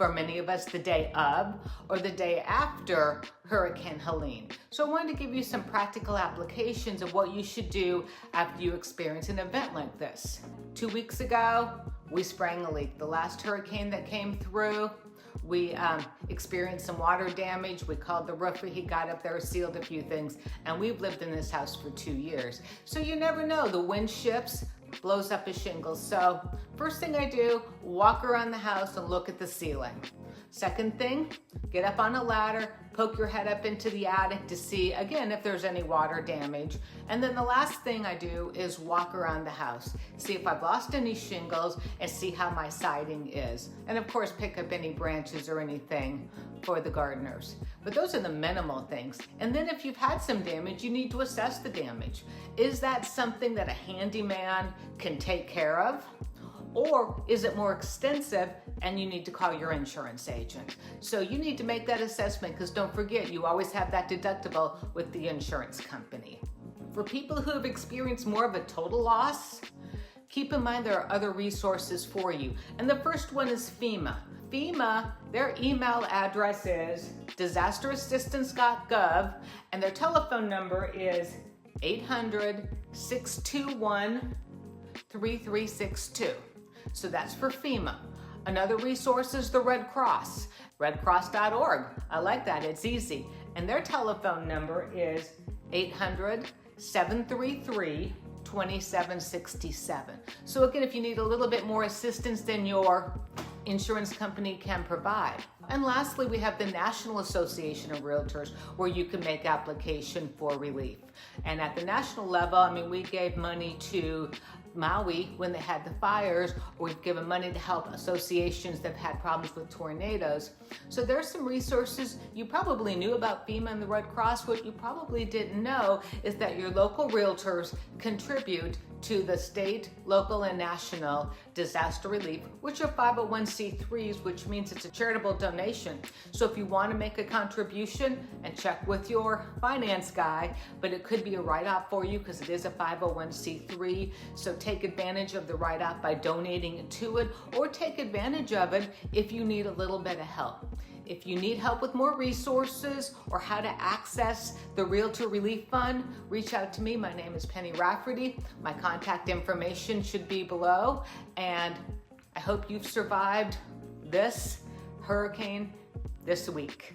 for many of us the day of or the day after Hurricane Helene. So I wanted to give you some practical applications of what you should do after you experience an event like this. 2 weeks ago, we sprang a leak. The last hurricane that came through, we experienced some water damage. We called the roofer, he got up there, sealed a few things, and we've lived in this house for 2 years. So you never know, the wind shifts, blows up a shingle. So first thing I do, walk around the house and look at the ceiling. Second thing, get up on a ladder, poke your head up into the attic to see, again, if there's any water damage. And then the last thing I do is walk around the house, see if I've lost any shingles and see how my siding is. And of course, pick up any branches or anything for the gardeners. But those are the minimal things. And then if you've had some damage, you need to assess the damage. Is that something that a handyman can take care of? Or is it more extensive and you need to call your insurance agent? So you need to make that assessment, because don't forget, you always have that deductible with the insurance company. For people who have experienced more of a total loss, keep in mind there are other resources for you. And the first one is FEMA. FEMA, their email address is disasterassistance.gov and their telephone number is 800-621-3362. So that's for FEMA. Another resource is the Red Cross, redcross.org. I like that, it's easy. And their telephone number is 800-733-2767. So again, if you need a little bit more assistance than your insurance company can provide. And lastly, we have the National Association of Realtors, where you can make application for relief. And at the national level, I mean, we gave money to Maui when they had the fires, or we've given money to help associations that have had problems with tornadoes. So there's some resources. You probably knew about FEMA and the Red Cross. What you probably didn't know is that your local realtors contribute to the state, local, and national disaster relief, which are 501c3s, which means it's a charitable donation. So if you want to make a contribution, and check with your finance guy, but it could be a write-off for you because it is a 501c3. So take advantage of the write-off by donating to it, or take advantage of it if you need a little bit of help. If you need help with more resources or how to access the Realtor Relief Fund, reach out to me. My name is Penny Rafferty. My contact information should be below. And I hope you've survived this hurricane this week.